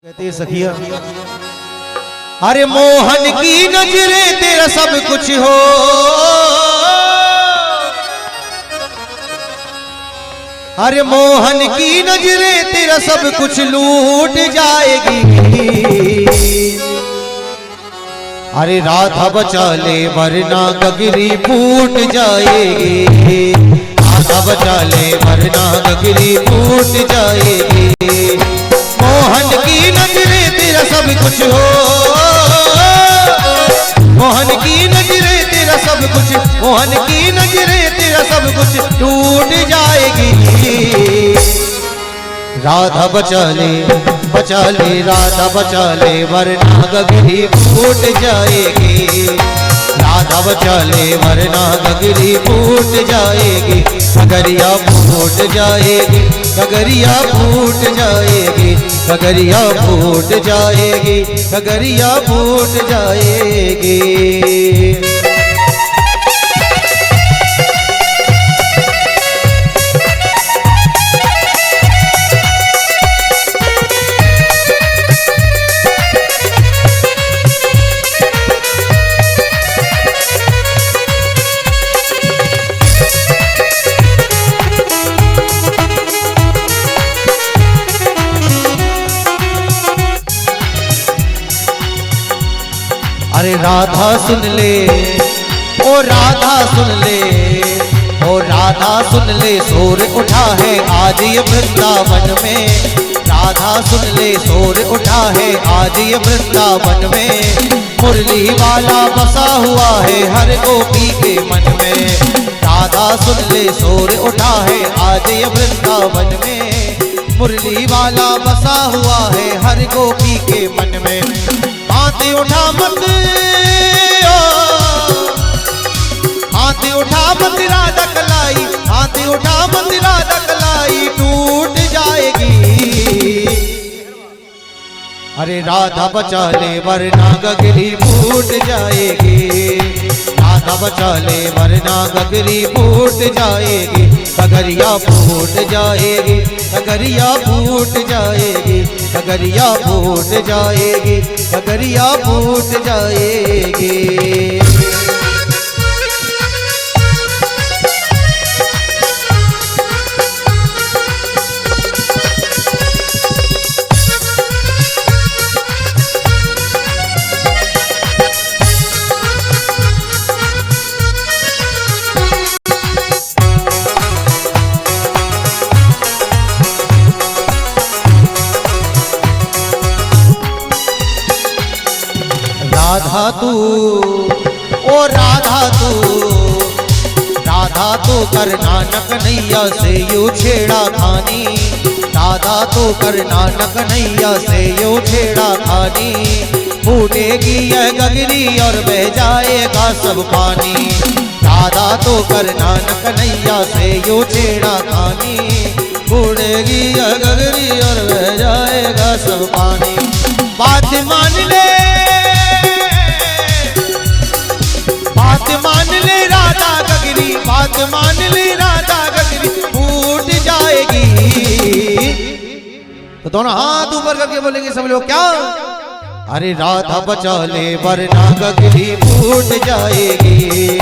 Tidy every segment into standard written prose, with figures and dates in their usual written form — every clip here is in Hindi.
कहते सखिया, अरे मोहन की नजरें तेरा सब कुछ हो, अरे मोहन की नजरें तेरा सब कुछ लूट जाएगी। अरे राधा बचा ले वरना गगरी फूट जाएगी, राधा बचा ले वरना गगरी फूट जाएगी। मोहन की नजरें तेरा सब कुछ हो, मोहन की नजरें तेरा सब कुछ, मोहन की नजरें तेरा सब कुछ टूट जाएगी। राधा बचा ले राधा बचा ले वरना गगरी फूट जाएगी, राधा बचा ले वरना गगरी फूट जाएगी। गगरिया फूट जाएगी, गगरिया फूट जाएगी, गगरिया फूट जाएगी, गगरिया फूट जाएगी। अरे राधा सुन ले, ओ राधा सुन ले, ओ राधा सुन ले, शोर उठा है आज ये वृंदावन में। राधा सुन ले, शोर उठा है आज ये वृंदावन में। मुरली वाला बसा हुआ है हर गोपी के मन में। राधा सुन ले, शोर उठा है आज ये वृंदावन में। मुरली वाला बसा हुआ है हर गोपी के मन में। हाथी उठा मत, हाथी उठा मत राधा कलाई, हाथी उठा मत राधा कलाई टूट जाएगी। अरे राधा बचा ले वरना गगरी फूट जाएगी, राधा बचा ले वरना गगरी फूट जाएगी। गगरिया फूट जाएगी, गगरिया फूट जाएगी, गगरिया फूट जाएगी, गगरिया फूट जाएगी। राधा तू, ओ राधा तू, राधा तो कर नानक नैया से यू छेड़ा खानी। राधा तो कर नानक नैया से यू छेड़ा खानी। फूटेगी यह गगरी और बह जाएगा सब पानी। राधा तो कर नानक नैया से यू छेड़ा खानी। फूटेगी यह गगरी और बह जाएगा सब पानी। बात मान ले, बात मान ले राधा गगरी, बात मान ले राधा गगरी फूट जाएगी। तो दोनों हाथ ऊपर करके बोलेंगे सब लोग क्या? अरे राधा बचा ले वरना गगरी फूट जाएगी,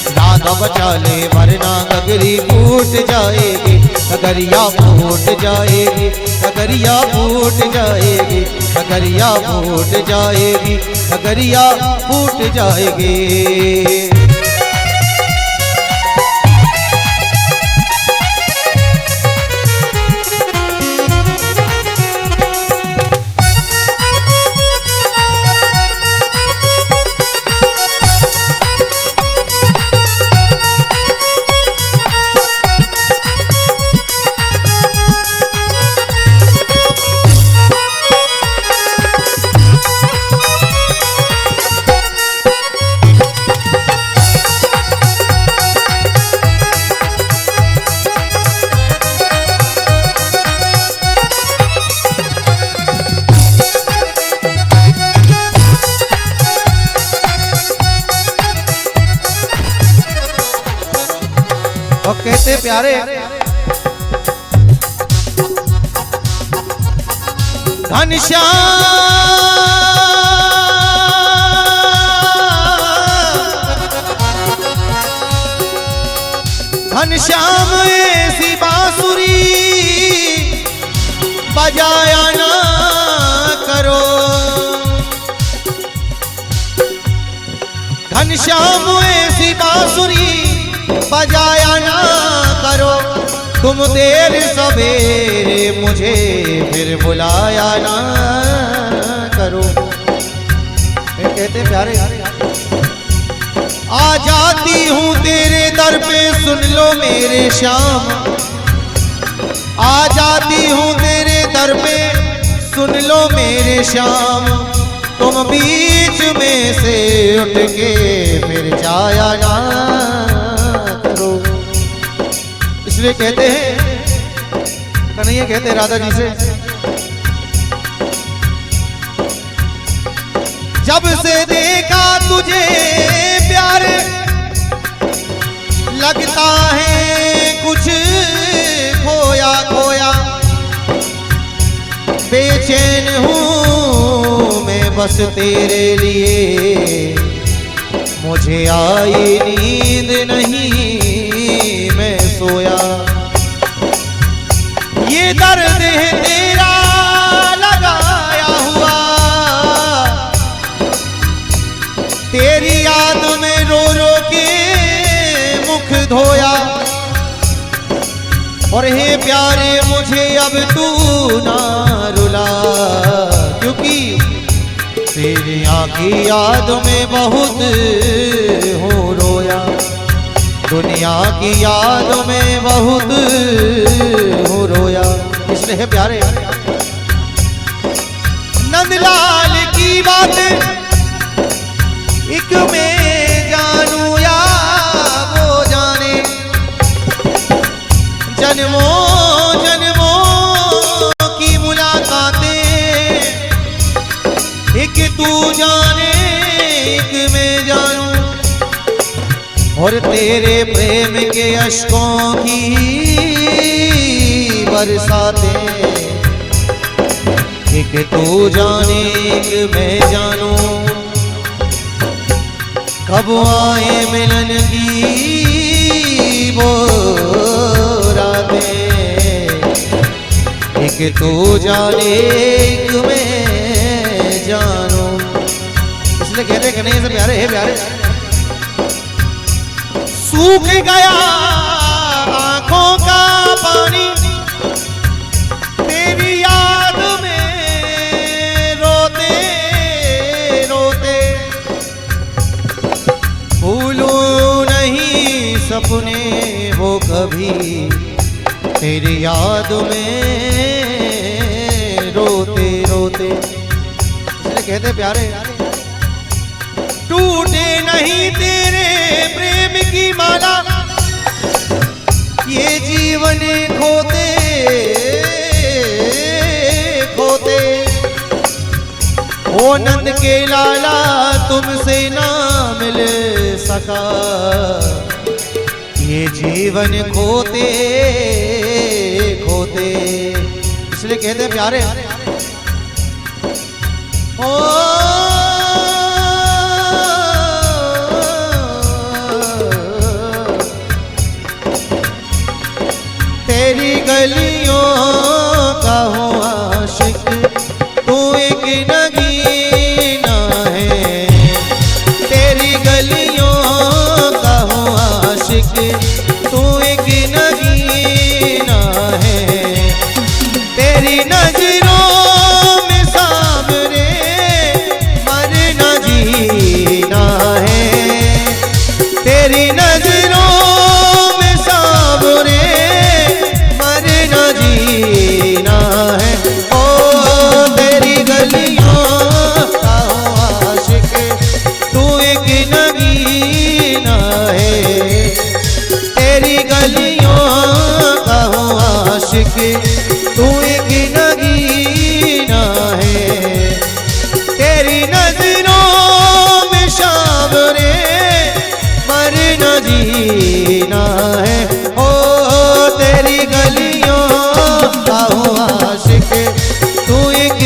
राधा बचा ले वरना गगरी फूट जाएगी। गगरिया फूट जाएगी, गगरिया फूट जाएगी, गगरिया फूट जाएगी, गगरिया फूट जाएगी। और कहते प्यारे घनश्याम ऐसी बांसुरी बजाया ना करो, घनश्याम ऐसी बांसुरी बजाया ना करो, तुम देर सवेरे मुझे फिर बुलाया ना करो। कहते प्यारे आ जाती हूँ तेरे दर पे सुन लो मेरे श्याम, आ जाती हूँ तेरे दर पे सुन लो मेरे श्याम, तुम बीच में से उठ के फिर जाया ना करो। इसलिए कहते हैं कन्हैया कहते राधा जी से, जब से देखा तुझे प्यारे लगता है कुछ खोया खोया, बेचैन हूँ मैं बस तेरे लिए, मुझे आई नींद नहीं मैं सोया। ये दर्द है तेरा लगाया हुआ, तेरी याद में रो रो के मुख धोया, और हे प्यारे मुझे अब तू ना रुला, क्योंकि तेरी आँखी याद में बहुत हूँ रोया, दुनिया की याद में बहुत हूँ रोया। इसलिए है प्यारे नंदलाल की बात एक मैं जानू या वो जाने, जन्मों जन्मों की मुलाकातें एक तू जाने एक मैं जानू, और तेरे प्रेम के अश्कों की बरसातें एक तू जाने एक मैं जानू, कब आए मिलन की वो रातें एक तू जाने एक मैं जानू। इसलिए कहते कि नहीं से प्यारे है प्यारे, सूख गया आंखों का पानी तेरी याद में रोते रोते, भूलूं नहीं सपने वो कभी तेरी याद में रोते रोते। इसलिए कहते प्यारे टूटे नहीं तेरे प्रेम की माला, ये जीवन खोते खोते, ओ नंद के लाला तुमसे ना मिल सका, ये जीवन खोते खोते। इसलिए कहते प्यारे ओ तेरी गलियों का हूँ आशिक, तू एक नगीना है, तेरी गलियों का हूँ आशिक, तू एक नगीना है, तेरी नजरों में सामने मरना जीना है, तेरी नजरों में सामने जीना है, ओ तेरी गलियों का आशिक, तू एक नगीना है, तेरी गलियों का आशिक, तू एक नगीना है, तेरी नजरों में सामने मरना जीना है, ओ तेरी गलियों आशिक, तू एक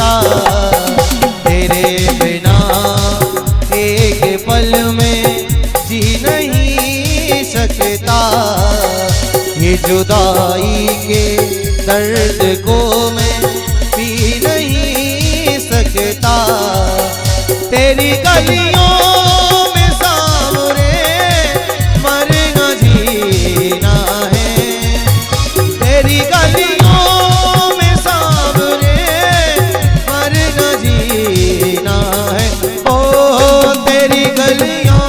सकता, तेरे बिना एक पल में जी नहीं सकता। ये जुदाई के दर्द को मैं पी नहीं सकता। तेरी गलियों में सामने मरना जीना है, तेरी गलियों में सामने मरना जीना है। ओ तेरी गलियों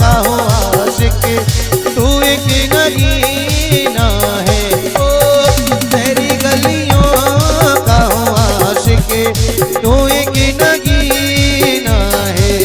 का हो आशिक तू एक नगीना है। ओ तेरी गलियों का हो आशिक तू एक नगीना है।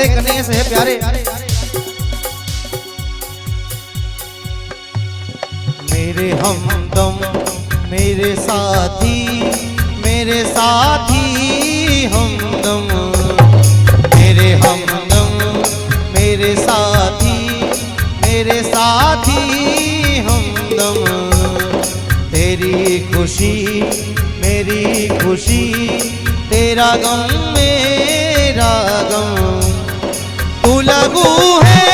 कन्हैया से है प्यारे, मेरे हमदम मेरे साथी, मेरे साथी हमदम, मेरे हमदम मेरे साथी, मेरे साथी हमदम। तेरी खुशी मेरी खुशी, तेरा गम मेरा गम। तू लगू है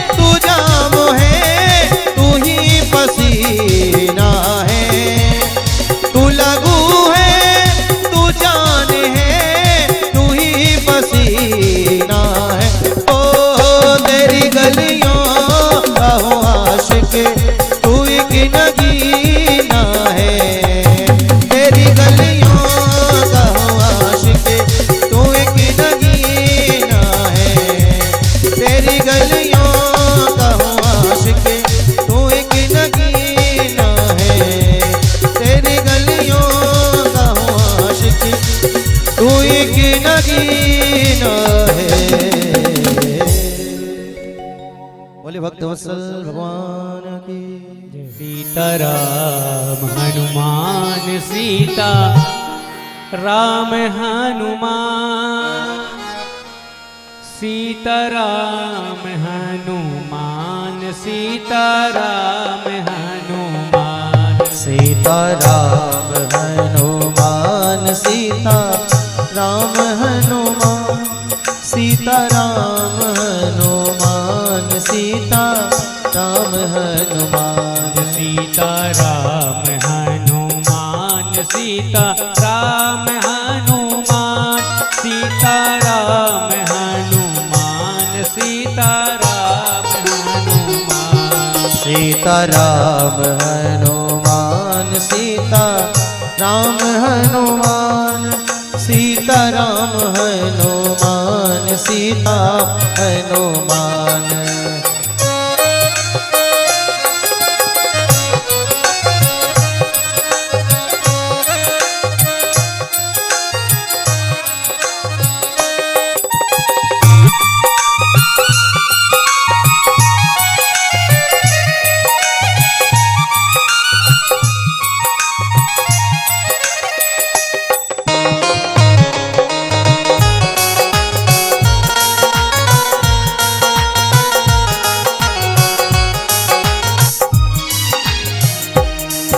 तू जाम है, तू ही पसीना है। तू लगू है तू जान है, तू ही पसीना है। ओ तेरी गलियों का हो आशिक तू एक नगीना है। तेरी गलियों का हो आशिक तू एक नगीना है। तेरी गलियों का हो आशिक तू एक नगीना है। तेरी गलियों का हो आशिक तू एक नगीना है। बोले भक्त वत्सल भगवान की। सीताराम हनुमान सीता राम हनुमान, सीताराम हनुमान सीताराम हनुमान। सीताराम हनुमान सीता राम हनुमान, सीताराम हनुमान सीता राम हनुमान। सीताराम हनुमान सीताराम हनुमान, सीताराम हनुमान सीताराम हनुमान। सीताराम हनुमान सीता राम हनुमान, सीताराम हनुमान सीता हनुमान।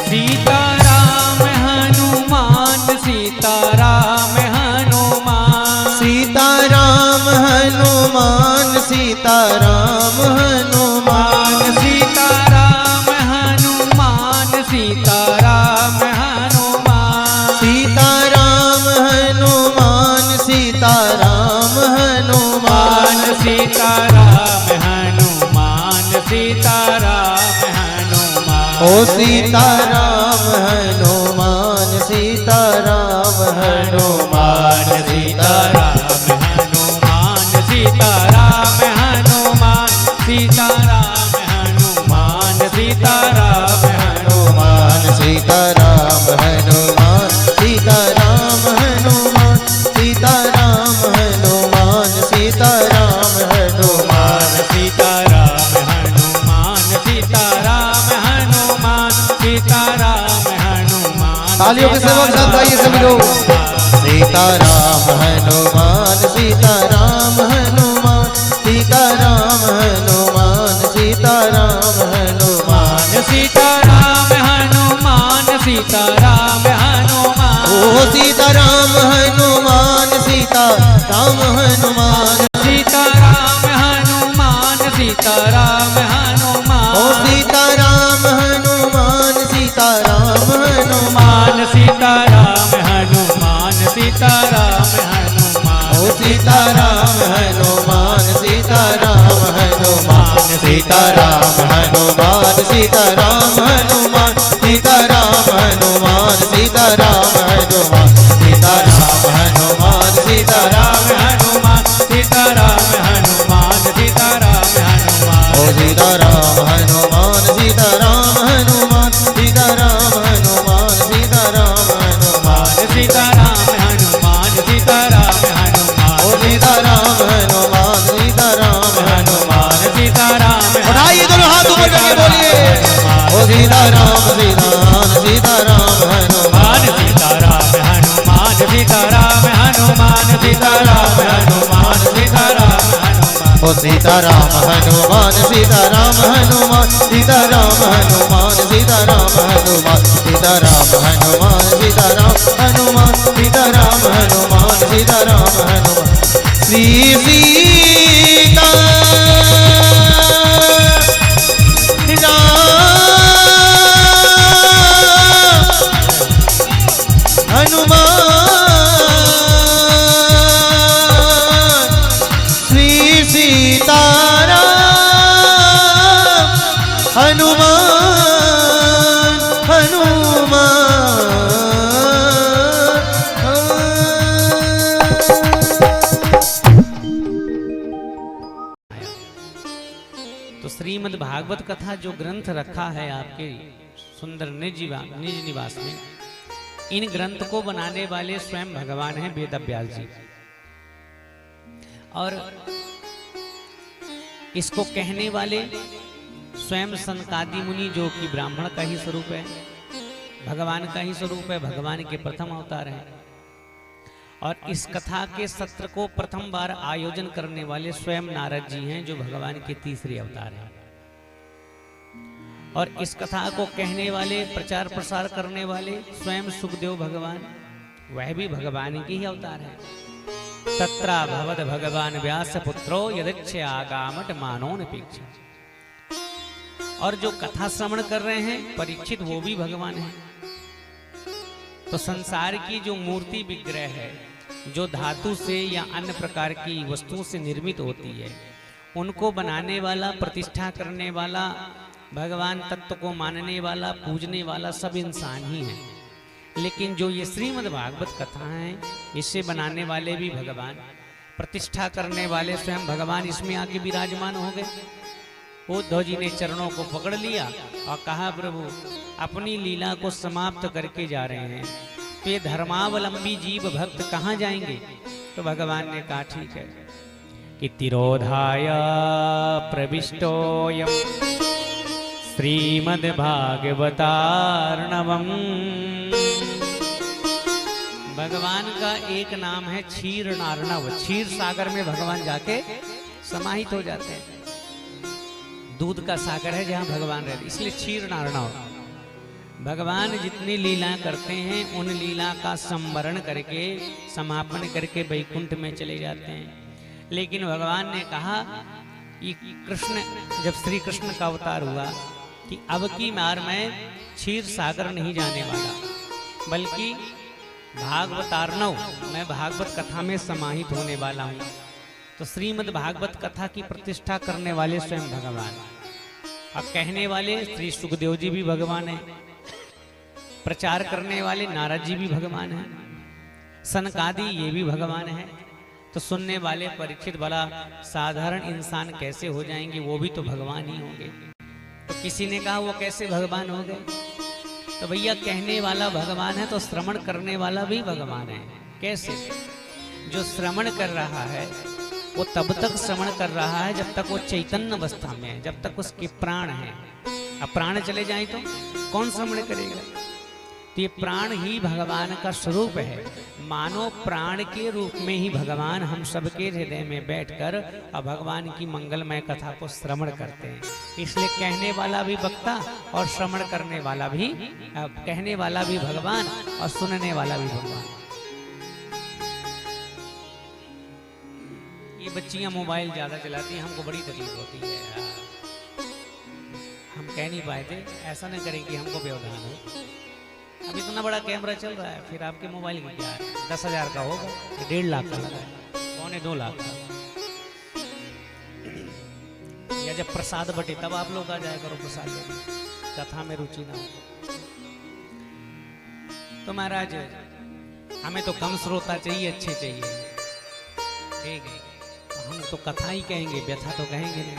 सीताराम हनुमान सीताराम हनुमान, सीताराम हनुमान सीताराम हनुमान। सीताराम हनुमान सीताराम हनुमान। सीताराम हनुमान सीताराम हनुमान। सीताराम हनुमान सीताराम हनुमान। ओ सीताराम हनुमान सीताराम हनुमान। सीताराम हनुमान सीताराम हनुमान, सीताराम हनुमान सीताराम हनुमान। सीताराम हनुमान बोलो सीताराम हनुमान सीताराम हनुमान सीताराम हनुमान सीताराम हनुमान सीताराम हनुमान सीताराम हनुमान ओ सीताराम हनुमान सीताराम हनुमान सीताराम हनुमान सीताराम हनुमान ओ सीताराम हनुमान सीताराम हनुमान सीताराम हनुमान सीताराम हनुमान ओ सीताराम हनुमान सीताराम हनुमान सीताराम हनुमान सीताराम हनुमान सीताराम हनुमान सीताराम हनुमान सीताराम हनुमान सीताराम हनुमान सीताराम हनुमान सीताराम हनुमान ओ सीताराम हनुमान सीताराम हनुमान सीताराम हनुमान सीताराम हनुमान सीताराम हनुमान सीताराम हनुमान ओ सीताराम हनुमान सीताराम हनुमान सीताराम उठाइए दोनों हाथ ऊपर करके बोलिए ओ सीताराम सीताराम सीताराम हनुमान सीताराम हनुमान सीताराम हनुमान सीताराम हनुमान सीताराम हनुमान ओ सीताराम हनुमान सीताराम हनुमान सीताराम हनुमान सीताराम हनुमान सीताराम हनुमान सीताराम हनुमान सीताराम हनुमान सीताराम हनुमान श्री सीता हनुमान श्री सीताराम हनुमान तो श्रीमद् भागवत कथा जो ग्रंथ रखा है आपके सुंदर निज निवास में, इन ग्रंथ को बनाने वाले स्वयं भगवान हैं वेद व्यास जी, और इसको कहने वाले स्वयं सनकादि मुनि जो कि ब्राह्मण का ही स्वरूप है, भगवान का ही स्वरूप है, भगवान के प्रथम अवतार हैं। और इस कथा के सत्र को प्रथम बार आयोजन करने वाले स्वयं नारद जी हैं जो भगवान के तीसरे अवतार हैं। और इस कथा को कहने वाले प्रचार प्रसार करने वाले स्वयं सुखदेव भगवान, वह भी भगवान के ही अवतार हैं। तत्रा भवद भगवान व्यास पुत्रो यदच्छ आगामट मानोनपेक्षा। और जो कथा श्रवण कर रहे हैं परीक्षित, वो भी भगवान है। तो संसार की जो मूर्ति विग्रह है, जो धातु से या अन्य प्रकार की वस्तुओं से निर्मित होती है, उनको बनाने वाला, प्रतिष्ठा करने वाला, भगवान तत्व को मानने वाला, पूजने वाला सब इंसान ही है। लेकिन जो ये श्रीमद् भागवत कथा है, इसे बनाने वाले भी भगवान, प्रतिष्ठा करने वाले स्वयं भगवान इसमें आके विराजमान हो गए। उद्धव जी ने चरणों को पकड़ लिया और कहा, प्रभु अपनी लीला को समाप्त करके जा रहे हैं, तो ये धर्मावलंबी जीव भक्त कहाँ जाएंगे? तो भगवान ने कहा, ठीक है कि तिरोधाय प्रविष्टोयम् श्रीमद्भागवतार्णवम्। भगवान का एक नाम है क्षीर नार्णव। क्षीर सागर में भगवान जाके समाहित हो जाते हैं। दूध का सागर है जहां भगवान रहते, इसलिए क्षीर नार्णव। भगवान जितनी लीला करते हैं, उन लीला का संवरण करके, समापन करके वैकुंठ में चले जाते हैं। लेकिन भगवान ने कहा कि कृष्ण, जब श्री कृष्ण का अवतार हुआ, कि अब की मार मैं क्षीर सागर नहीं जाने वाला, बल्कि भागवतार्णव, मैं भागवत कथा में समाहित होने वाला हूँ। तो श्रीमद् भागवत कथा की प्रतिष्ठा करने वाले स्वयं भगवान, और कहने वाले श्री सुखदेव जी भी भगवान हैं, प्रचार करने वाले नारद जी भी भगवान हैं, सनकादि ये भी भगवान हैं। तो सुनने वाले परीक्षित, भला साधारण इंसान कैसे हो जाएंगे? वो भी तो भगवान ही होंगे। तो किसी ने कहा वो कैसे भगवान हो गए? तो भैया कहने वाला भगवान है, तो श्रवण करने वाला भी भगवान है। कैसे? जो श्रवण कर रहा है वो तब तक श्रवण कर रहा है जब तक वो चैतन्य अवस्था में है, जब तक उसके प्राण हैं। अब प्राण चले जाए तो कौन श्रवण करेगा? तो तो ये प्राण ही भगवान का स्वरूप है। मानो प्राण के रूप में ही भगवान हम सबके हृदय में बैठकर और भगवान की मंगलमय कथा को श्रवण करते हैं। इसलिए कहने वाला भी वक्ता और श्रवण करने वाला भी, कहने वाला भी भगवान और सुनने वाला भी भगवान। ये बच्चियां मोबाइल ज्यादा चलाती हैं, हमको बड़ी तकलीफ होती है। हम कह नहीं पाए थे, ऐसा न करें कि हमको व्यवधान हो। अब इतना बड़ा कैमरा चल रहा है, फिर आपके मोबाइल की क्या है? 10,000 का होगा, 1.5 लाख का लगा है, 1.25 लाख का। या जब प्रसाद बटे तब आप लोग आ जाया करो प्रसाद लेने, कथा में रुचि ना हो तो। महाराज हमें तो कम श्रोता चाहिए, अच्छे चाहिए, ठीक है। हम तो कथा ही कहेंगे, व्यथा तो कहेंगे नहीं।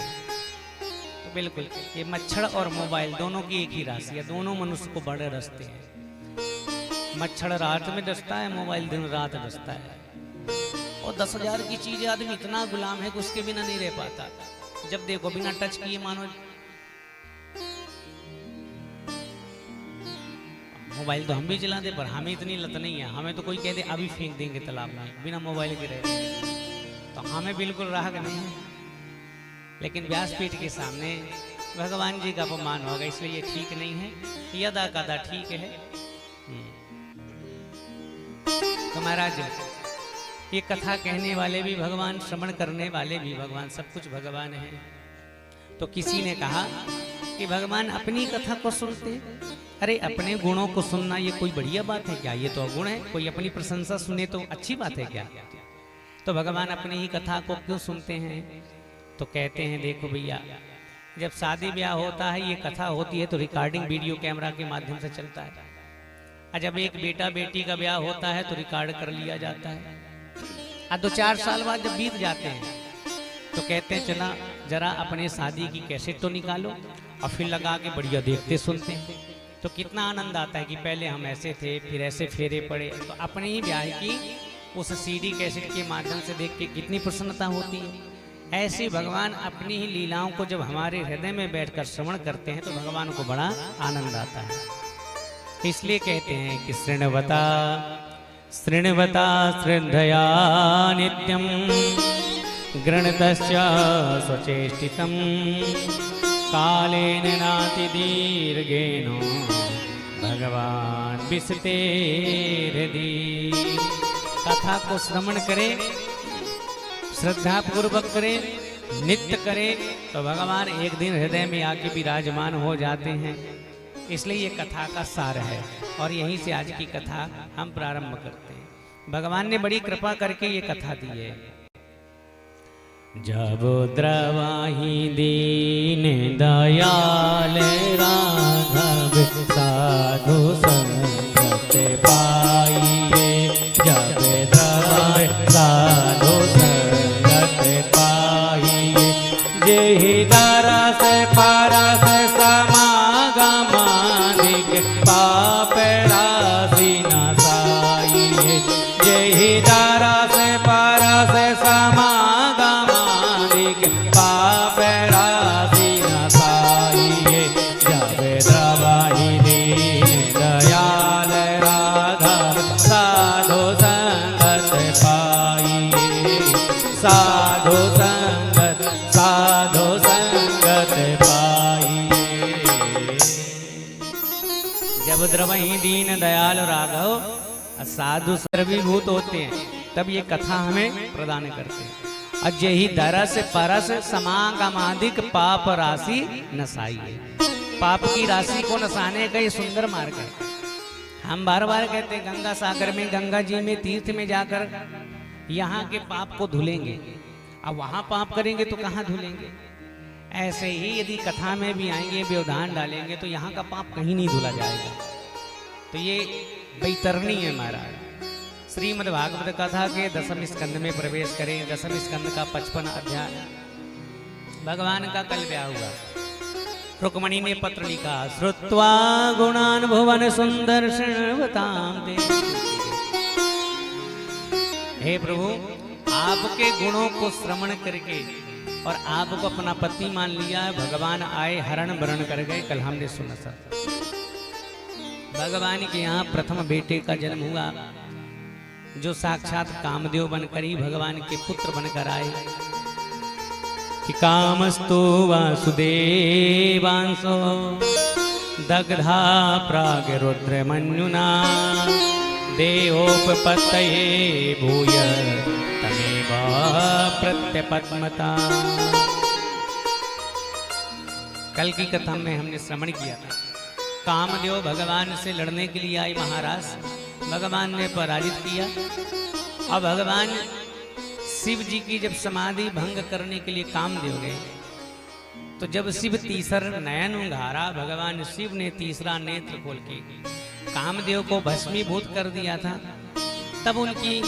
तो बिल्कुल ये मच्छर और मोबाइल दोनों की एक ही राशि है, दोनों मनुष्य को बड़े रस्ते हैं। मच्छर रात में डसता है, मोबाइल दिन रात डसता है। और 10,000 की चीज आदमी इतना गुलाम है कि उसके बिना नहीं रह पाता। जब देखो बिना टच किए मानो मोबाइल तो हम भी चलाते, पर हमें इतनी लत नहीं है। हमें तो कोई कह दे अभी फेंक देंगे तालाब में, बिना मोबाइल के रहे तो हमें बिल्कुल राहत नहीं है। लेकिन व्यासपीठ के सामने भगवान जी का अपमान होगा, इसलिए ये ठीक नहीं है। यदा कदा ठीक है। तो महाराज ये कथा कहने वाले भी भगवान, श्रवण करने वाले भी भगवान, सब कुछ भगवान है। तो किसी ने कहा कि भगवान अपनी कथा को सुनते। अरे अपने गुणों को सुनना ये कोई बढ़िया बात है क्या? ये तो अगुण है। कोई अपनी प्रशंसा सुने तो अच्छी बात है क्या? तो भगवान अपनी ही कथा को क्यों सुनते हैं? तो कहते हैं देखो भैया, जब शादी ब्याह होता है, ये कथा होती है तो रिकॉर्डिंग वीडियो कैमरा के माध्यम से चलता है। और जब एक बेटा बेटी का ब्याह होता है तो रिकॉर्ड कर लिया जाता है। और 2-4 साल बाद जब बीत जाते हैं तो कहते हैं चला जरा अपने शादी की कैसेट तो निकालो, और फिर लगा के बढ़िया देखते सुनते हैं। तो कितना आनंद आता है कि पहले हम ऐसे थे, फिर ऐसे फेरे पड़े। तो अपने ही ब्याह की उस सीडी कैसेट के माध्यम से देख के कितनी प्रसन्नता होती है। ऐसे भगवान अपनी ही लीलाओं को जब हमारे हृदय में बैठकर श्रवण करते हैं तो भगवान को बड़ा आनंद आता है। इसलिए कहते हैं कि शृण्वता शृण्वता श्रद्धया नित्यं गृणतश्च स्वचेष्टितं कालेन नाति दीर्घेन भगवान विशते हृदि। कथा को श्रवण करें, श्रद्धा पूर्वक करें, नित्य करें तो भगवान एक दिन हृदय में आके विराजमान हो जाते हैं। इसलिए ये कथा का सार है और यहीं से आज की कथा हम प्रारंभ करते हैं। भगवान ने बड़ी कृपा करके ये कथा दी है। जब द्रवाही दीन दयाल राघव साधु संगत पाइए, जब द्रवाही साधु संगत पाइए, जेहि दरस परस समागमादिक पाप राशि नसाइए, जेहि दरस परस समागमादिक पाप राशि नसाइए, जब द्रवाही दीन दयाल राघव साधु संगत पाइए, साधु संगत पाइए। जब द्रवही दीन दयाल राघव साधु सर्वभूत होते हैं तब ये कथा हमें प्रदान करते हैं। अजहि दरस परस समागमादिक पाप राशि नसाइए। पाप की राशि को नसाने का ये सुंदर मार्ग है। हम बार बार कहते हैं गंगा सागर में, गंगा जी में, तीर्थ में जाकर यहाँ के पाप को धुलेंगे। अब वहाँ पाप करेंगे तो कहाँ धुलेंगे? ऐसे ही यदि कथा में भी आएंगे, व्यवधान डालेंगे तो यहाँ का पाप कहीं नहीं धुला जाएगा। तो ये बैतरणी है महाराज। श्रीमद् भागवत कथा के 10वें स्कंद में प्रवेश करें। 10वें स्कंद का 55 अध्याय। भगवान का कल ब्याह हुआ। रुक्मणी ने पत्र लिखा, श्रुत्वा गुणान भुवन सुंदर शृण्वतां ते। हे प्रभु, आपके गुणों को श्रवण करके और आपको अपना पति मान लिया, भगवान आए, हरण वरण कर गए। कल हमने सुना सर, भगवान के यहाँ प्रथम बेटे का जन्म हुआ, जो साक्षात कामदेव बनकर ही भगवान के पुत्र बनकर आए। कि कामस्तु वासुदेवांसो दग्धा प्रागरुद्रमन्युना देवोपपत्तये भूय तमेव प्रत्यपद्मता। कल की कथा में हमने श्रवण किया था, कामदेव भगवान से लड़ने के लिए आई महाराज, भगवान ने पराजित किया। अब भगवान शिव जी की जब समाधि भंग करने के लिए कामदेव गए, तो जब शिव तीसरा नयन उघारा, भगवान शिव ने तीसरा नेत्र खोल के कामदेव को भस्मीभूत कर दिया था। तब उनकी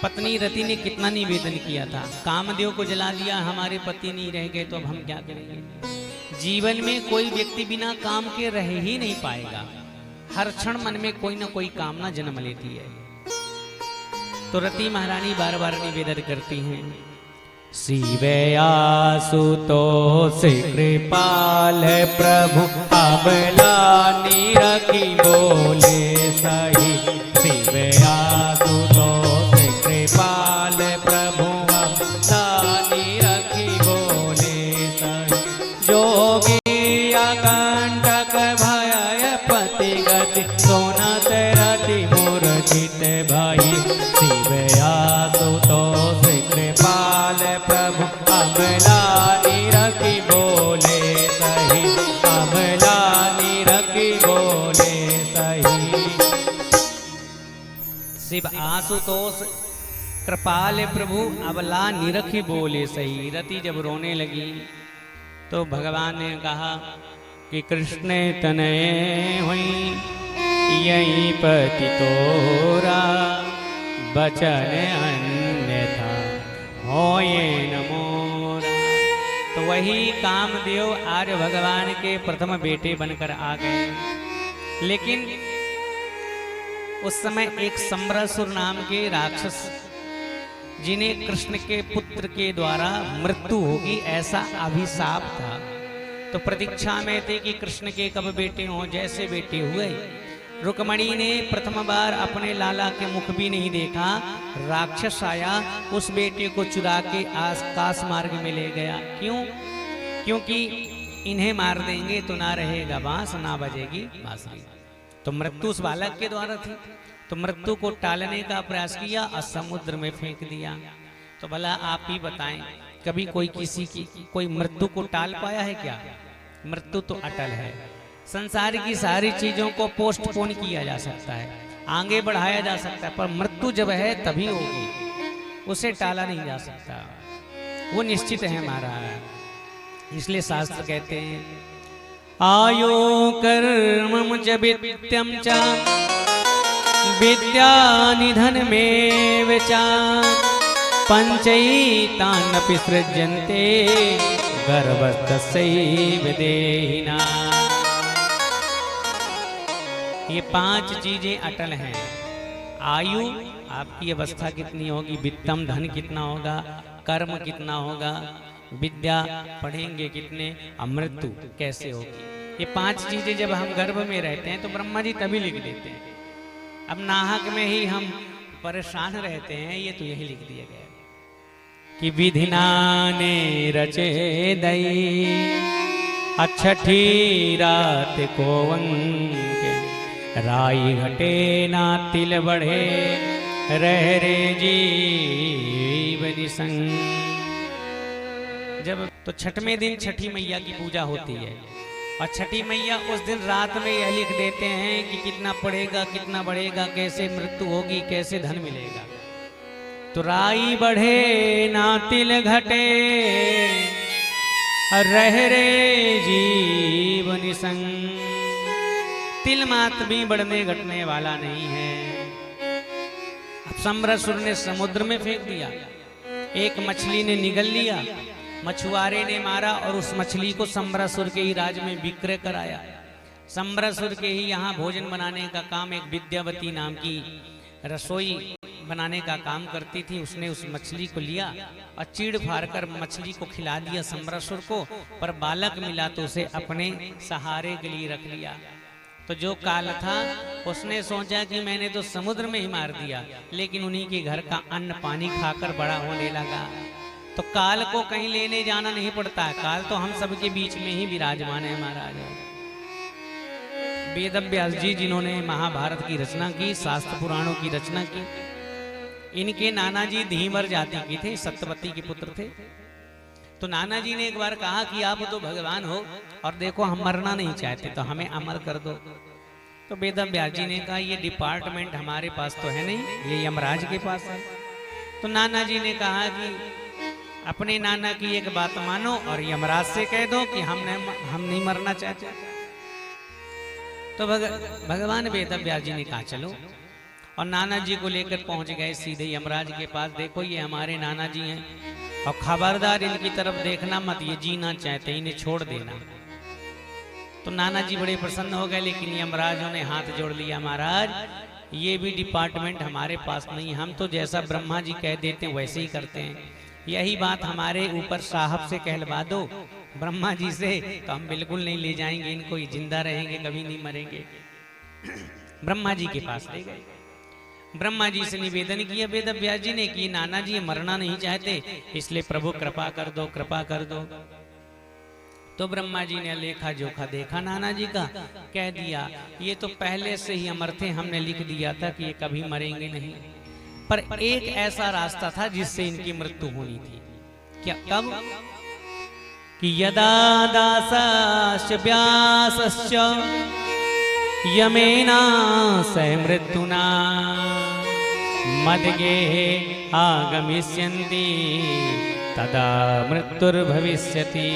पत्नी रति ने कितना निवेदन किया था, कामदेव को जला दिया, हमारे पति नहीं रह गए तो अब हम क्या करेंगे। जीवन में कोई व्यक्ति बिना काम के रह ही नहीं पाएगा, हर क्षण मन में कोई ना कोई कामना जन्म लेती है। तो रति महारानी बार बार निवेदन करती हैं, शिवयासुतोष कृपाल प्रभु अबलानी रखी बोले सही। शिवयासुतोष कृपाल प्रभु अबलानी रखी बोले सही। जोगी अकंटक भय पति गति सोनत रति मूर्छित भाई। शिवयासुतोष कृपाल प्रभु अबलानी रखी बोले सही। अबलानी रखी बोले सही। शिव आशुतोष कृपाल प्रभु अबला निरखी बोले सही। रति जब रोने लगी तो भगवान ने कहा कि कृष्ण तनय हुई यही पति तोरा, बचन अन्यथा होए न मोरा। तो वही कामदेव आज भगवान के प्रथम बेटे बनकर आ गए। लेकिन उस समय एक सम्रासुर नाम के राक्षस, जिन्हें कृष्ण के पुत्र के द्वारा मृत्यु होगी ऐसा अभिशाप था, तो प्रतीक्षा में थे कि कृष्ण के कब बेटे हों। जैसे बेटे हुए, रुक्मणी ने प्रथम बार अपने लाला के मुख भी नहीं देखा, राक्षस आया, उस बेटे को चुरा के आकाश मार्ग में ले गया। क्यों? क्योंकि इन्हें मार देंगे तो ना रहेगा बांस, ना बजेगी बांसुरी। तो मृत्यु उस बालक के द्वारा थी, तो मृत्यु को टालने का प्रयास किया और समुद्र में फेंक दिया। तो भला आप ही बताएं, कभी कोई किसी की कोई मृत्यु को टाल पाया है क्या? मृत्यु तो अटल है। संसार की सारी चीजों को पोस्टपोन किया जा सकता है, आगे बढ़ाया जा सकता है, पर मृत्यु जब है तभी होगी, उसे टाला नहीं जा सकता, वो निश्चित है हमारा। इसलिए शास्त्र कहते हैं, आयो कर्म च वित्तम च विद्या निधन में विचा पंचैतानपि सृज्यन्ते गर्भस्थस्यैव देहिना। ये 5 चीजें अटल हैं। आयु, आपकी अवस्था कितनी होगी, वित्तम धन कितना होगा, कर्म कितना होगा, विद्या पढ़ेंगे कितने, मृत्यु कैसे होगी। ये 5 चीजें जब हम गर्भ में रहते हैं तो ब्रह्मा जी तभी लिख देते हैं। अब नाहक में ही हम परेशान रहते हैं, ये तो यही लिख दिया गया कि विधिना ने रचे दई अछठी रात को वंके राई घटे ना तिल बढ़े रह रे जीवन संग। जब तो छठवें दिन छठी मैया की पूजा होती है, और छठी मैया उस दिन रात में यह लिख देते हैं कि कितना पड़ेगा, कितना बढ़ेगा, कैसे मृत्यु होगी, कैसे धन मिलेगा। तो राई बढ़े ना तिल घटे रह रे जीवन संग। तिल मात भी बढ़ने घटने वाला नहीं है। अब सम्रासुर ने समुद्र में फेंक दिया, एक मछली ने निगल लिया, मछुआरे ने मारा और उस मछली को सम्रासुर के ही राज में विक्रय कराया। सम्रासुर के ही यहाँ भोजन बनाने का काम एक विद्यावती नाम की रसोई बनाने का काम करती थी, उसने उस मछली को लिया और चीड़ फाड़ कर मछली को खिला दिया सम्रासुर को, पर बालक मिला तो उसे अपने सहारे के लिए रख लिया। तो तो जो काल था उसने सोचा कि मैंने तो समुद्र में ही मार दिया, लेकिन उन्हीं के घर का अन्न पानी खाकर बड़ा होने लगा। तो काल को कहीं लेने जाना नहीं पड़ता है, काल तो हम सबके बीच में ही विराजमान है महाराज। वेद व्यास जी जिन्होंने महाभारत की रचना की, शास्त्र पुराणों की रचना की, इनके नाना जी धीवर जाति के थे, सत्यवती के पुत्र थे। तो नाना जी ने एक बार कहा कि आप तो भगवान हो और देखो हम मरना नहीं चाहते, तो हमें अमर कर दो। तो वेद व्यास जी ने कहा ये डिपार्टमेंट हमारे पास तो है नहीं, ये यमराज के पास है। तो नाना जी ने कहा कि अपने नाना की एक बात मानो और यमराज से कह दो कि हम नहीं मरना चाहते। तो भगवान वेद व्यास जी ने कहा चलो, और नाना जी को लेकर पहुंच गए सीधे यमराज के पास। देखो ये हमारे नाना जी हैं और खबरदार इनकी तरफ देखना मत, ये जीना चाहते, इन्हें छोड़ देना। तो नाना जी बड़े प्रसन्न हो गए, लेकिन यमराजों ने हाथ जोड़ लिया, महाराज ये भी डिपार्टमेंट हमारे पास नहीं, हम तो जैसा ब्रह्मा जी कह देते हैं वैसे ही करते हैं। यही बात हमारे ऊपर साहब से कहलवा दो, ब्रह्मा जी से, तो हम बिल्कुल नहीं ले जाएंगे इनको, ये जिंदा रहेंगे, कभी नहीं मरेंगे। ब्रह्मा जी के पास ले गए, ब्रह्मा जी से निवेदन किया वेद व्यास जी ने कि नाना जी मरना नहीं चाहते, इसलिए प्रभु कृपा कर दो, कृपा कर दो। तो ब्रह्मा जी ने लेखा जोखा देखा नाना जी का, कह दिया ये तो पहले से ही अमर थे, हमने लिख दिया था कि ये कभी मरेंगे नहीं। पर एक ऐसा रास्ता था जिससे इनकी मृत्यु होनी थी। क्या, कब? कि यदा दासश्च व्यासश्च यमेना सह मृत्युना मदगे आगमिष्यन्ति तदा मृत्युर्भविष्यति।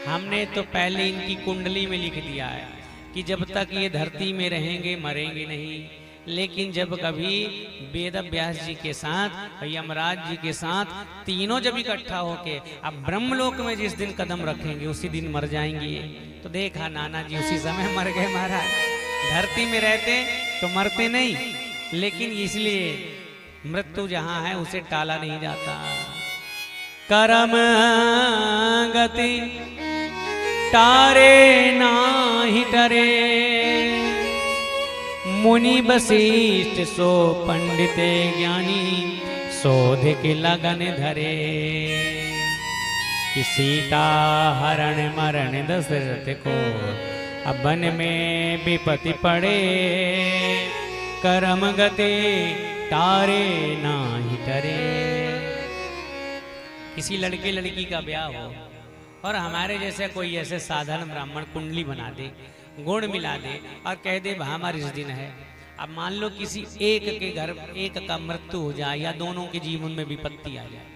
हमने तो पहले इनकी कुंडली में लिख दिया है कि जब तक ये धरती में रहेंगे मरेंगे नहीं, लेकिन जब कभी वेद व्यास जी के साथ यमराज जी के साथ तीनों जब इकट्ठा होके अब ब्रह्मलोक में जिस दिन कदम रखेंगे उसी दिन मर जाएंगे। तो देखा नाना जी उसी समय मर गए महाराज। धरती में रहते तो मरते नहीं, लेकिन इसलिए मृत्यु जहां है उसे टाला नहीं जाता। कर्म गति टारे नाही टरे, मुनि वशिष्ठ सो पंडिते ज्ञानी शोध के लगन धरे। कि सीता हरण मरण दशरथ को अब वन में विपत्ति पड़े, कर्म गते तारे नाही टरे। किसी लड़के लड़की का ब्याह हो और हमारे जैसे कोई ऐसे साधारण ब्राह्मण कुंडली बना दे, गुण मिला दे और कह दे हमारा इस दिन है। अब मान लो किसी एक के घर एक का मृत्यु हो जाए या दोनों के जीवन में विपत्ति आ जाए,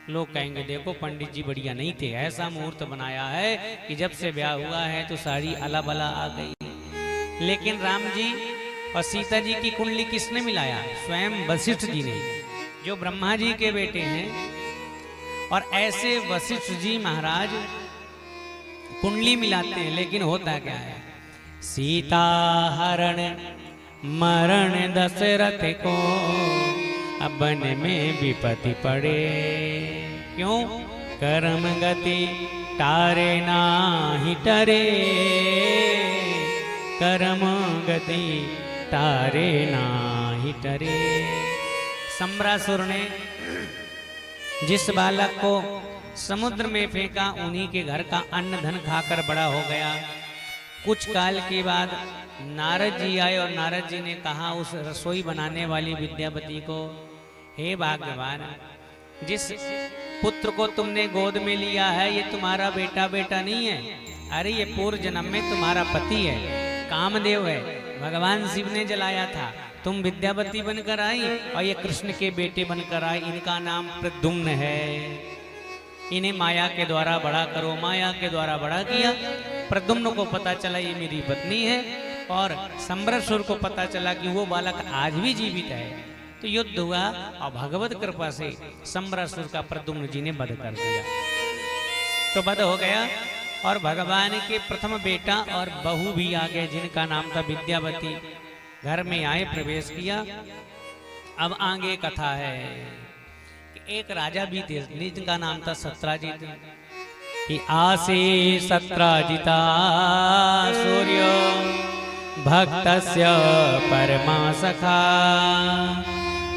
लोग कहेंगे देखो पंडित जी बढ़िया नहीं थे, ऐसा मुहूर्त बनाया है कि जब से ब्याह हुआ है तो सारी अला बला आ गई। लेकिन राम जी और सीता जी की कुंडली किसने मिलाया? स्वयं वशिष्ठ जी ने, जो ब्रह्मा जी के बेटे हैं। और ऐसे वशिष्ठ जी महाराज कुंडली मिलाते हैं, लेकिन होता क्या है? सीता हरण मरण दशरथ को अब वन में विपत्ति पड़े। क्यों? कर्म गति तारे नाही टरे, कर्म गति तारे नाही टरे। सम्रासुर ने जिस बालक को समुद्र में फेंका उन्हीं के घर का अन्न धन खाकर बड़ा हो गया। कुछ काल के बाद नारद जी आए और नारद जी ने कहा उस रसोई बनाने वाली विद्यावती को, हे भगवान, जिस पुत्र को तुमने गोद में लिया है ये तुम्हारा बेटा नहीं है, अरे ये पूर्व जन्म में तुम्हारा पति है, कामदेव है, भगवान शिव ने जलाया था। तुम विद्यावती बनकर आई और ये कृष्ण के बेटे बनकर आई, इनका नाम प्रद्युम्न है। इन्हें माया के द्वारा बड़ा करो। माया के द्वारा बड़ा किया। प्रद्युम्न को पता चला ये मेरी पत्नी है, और सम्रासुर को पता चला कि वो बालक आज भी जीवित है। तो युद्ध हुआ और भगवत कृपा से सम्रासुर का प्रद्युम्न जी ने वध कर दिया। तो वध हो गया और भगवान के प्रथम बेटा और बहू भी आ गए, जिनका नाम था विद्यावती। घर में आए, प्रवेश किया। अब आगे कथा है कि एक राजा भी थे जिनका नाम था सत्राजित। कि आसे सत्राजिता सूर्य भक्तस्य परमा सखा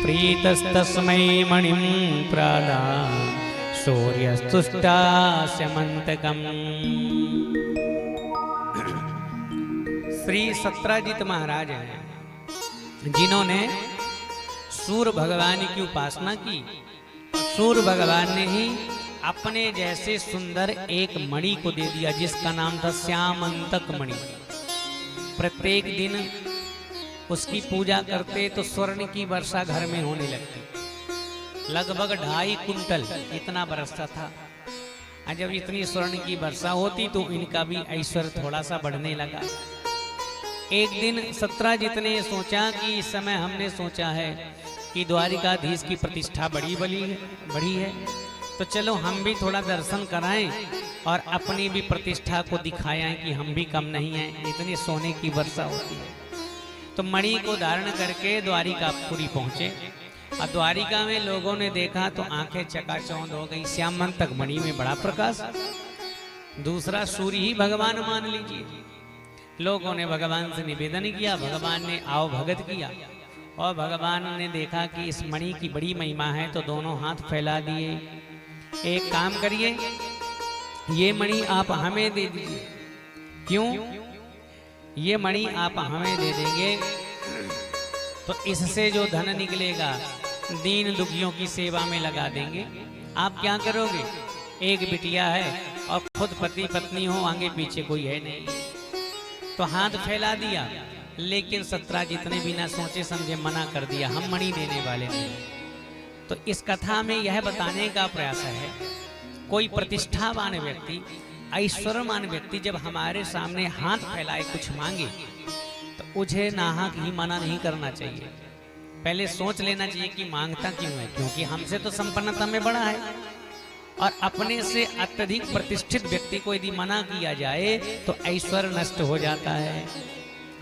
प्रीतस्तस्मै मणिं प्रादा सूर्यस्तुष्टास्य मंतकम्। श्री सत्राजित महाराज हैं जिन्होंने सूर्य भगवान की उपासना की। सूर्य भगवान ने ही अपने जैसे सुंदर एक मणि को दे दिया जिसका नाम था श्यामंतक मणि। प्रत्येक दिन उसकी पूजा करते तो स्वर्ण की वर्षा घर में होने लगती। लगभग 2.5 कुंटल इतना बरसता था। और जब इतनी स्वर्ण की वर्षा होती तो इनका भी ऐश्वर्य थोड़ा सा बढ़ने लगा। एक दिन सत्राजित ने सोचा कि इस समय हमने सोचा है कि द्वारिकाधीश की प्रतिष्ठा बड़ी है तो चलो हम भी थोड़ा दर्शन कराएं और अपनी भी प्रतिष्ठा को दिखाएं कि हम भी कम नहीं हैं, इतनी सोने की वर्षा होती है। तो मणि को धारण करके द्वारिकापुरी पहुंचे और द्वारिका में लोगों ने देखा तो आंखें चकाचौंध हो गई। श्यामंतक मणि में बड़ा प्रकाश, दूसरा सूर्य ही भगवान मान लीजिए। लोगों ने भगवान से निवेदन किया, भगवान ने आओ भगत किया और भगवान ने देखा कि इस मणि की बड़ी महिमा है तो दोनों हाथ फैला दिए। एक काम करिए, ये मणि आप हमें दे दीजिए। क्यों? ये मणि आप हमें दे देंगे तो इससे जो धन निकलेगा दीन दुखियों की सेवा में लगा देंगे। आप क्या करोगे? एक बिटिया है और खुद पति पत्नी हो, आगे पीछे कोई है नहीं, तो हाथ फैला दिया। लेकिन सत्राजित ने बिना सोचे समझे मना कर दिया, हम मणि देने वाले नहीं। तो इस कथा में यह बताने का प्रयास है, कोई प्रतिष्ठावान व्यक्ति, ऐश्वर्यवान व्यक्ति जब हमारे सामने हाथ फैलाए कुछ मांगे तो मुझे नाहक ही मना नहीं करना चाहिए। पहले सोच लेना चाहिए कि मांगता क्यों है, क्योंकि हमसे तो संपन्नता में बड़ा है। और अपने से अत्यधिक प्रतिष्ठित व्यक्ति को यदि मना किया जाए तो ऐश्वर्य नष्ट हो जाता है।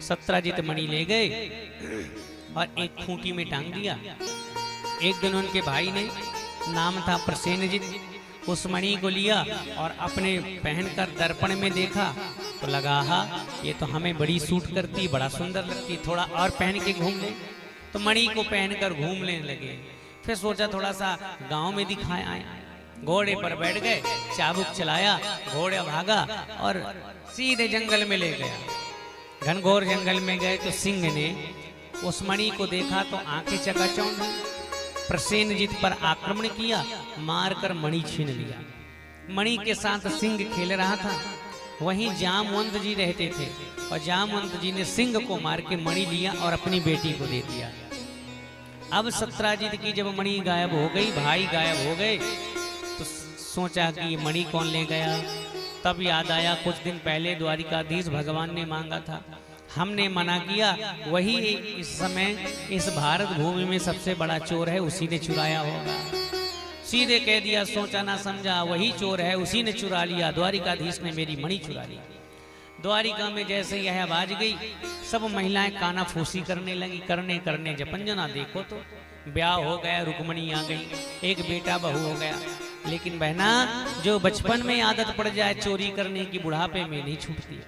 सत्राजित मणि ले गए और एक खूंटी में टांग दिया। एक दिन उनके भाई ने, नाम था प्रसेनजित, उस मणि को लिया और अपने पहनकर दर्पण में देखा तो लगा, हा ये तो हमें बड़ी सूट करती, बड़ा सुंदर लगती, थोड़ा और पहन के घूम ले। तो मणि को पहनकर घूमने लगे। फिर सोचा थोड़ा सा गांव में दिखाए आए। घोड़े पर बैठ गए, चाबुक चलाया, घोड़ा भागा और सीधे जंगल में ले गया। घनघोर जंगल में गए तो सिंह ने उस मणि को देखा तो आंखें चकाचौंध हुई। प्रसेनजित पर आक्रमण किया, मारकर मणि छीन लिया। मणि के साथ सिंह खेल रहा था। वहीं जामवंत जी रहते थे और जामवंत जी ने सिंह को मार के मणि लिया और अपनी बेटी को दे दिया। अब सत्राजित की जब मणि गायब हो गई, भाई गायब हो गए, तो सोचा कि ये मणि कौन ले गया। तब याद आया कुछ दिन पहले द्वारिकाधीश भगवान ने मांगा था, हमने मना किया, वही इस समय इस भारत भूमि में सबसे बड़ा चोर है, उसी ने चुराया होगा। सीधे कह दिया, सोचा ना समझा, वही चोर है, उसी ने चुरा लिया, द्वारिकाधीश ने मेरी मणि चुरा ली। द्वारिका में जैसे यह आवाज गई, सब महिलाएं काना फूसी करने लगी। करने जपंजना देखो तो ब्याह हो गया, रुक्मणी आ गई, एक बेटा बहू हो गया। लेकिन बहना, जो बचपन में आदत पड़ जाए चोरी करने की, बुढ़ापे में नहीं छूटती।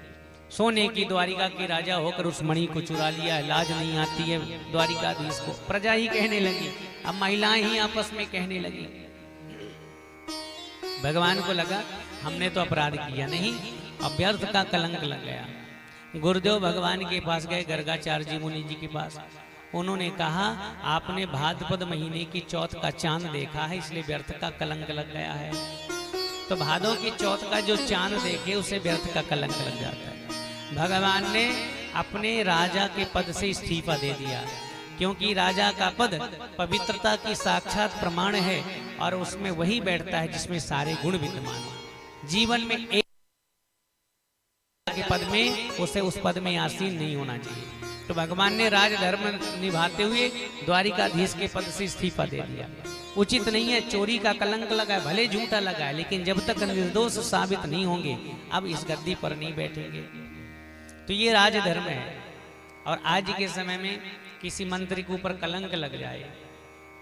सोने की द्वारिका के राजा होकर उस मणि को चुरा लिया, लाज नहीं आती है द्वारिकाधीश को। प्रजा ही कहने लगी, अब महिलाएं ही आपस में कहने लगी। भगवान को लगा हमने तो अपराध किया नहीं, अभ्यर्थ का कलंक लग गया। गुरुदेव भगवान के पास गए, गर्गाचार्य जी मुनि जी के पास। उन्होंने कहा, आपने भाद्रपद महीने की चौथ का चांद देखा है, इसलिए व्यर्थ का कलंक लग गया है। तो भादों की चौथ का जो चांद देखे उसे व्यर्थ का कलंक लग जाता है। भगवान ने अपने राजा के पद से इस्तीफा दे दिया, क्योंकि राजा का पद पवित्रता की साक्षात प्रमाण है और उसमें वही बैठता है जिसमें सारे गुण विद्यमान हैं। जीवन में एक के पद में उसे उस पद में आसीन नहीं होना चाहिए। तो भगवान ने राजधर्म निभाते हुए द्वारिकाधीश के पद से इस्तीफा दे दिया। उचित नहीं है, चोरी का कलंक लगा, भले झूठा लगा है, लेकिन जब तक निर्दोष साबित नहीं होंगे अब इस गद्दी पर नहीं बैठेंगे। तो ये राजधर्म है। और आज के समय में किसी मंत्री के ऊपर कलंक लग जाए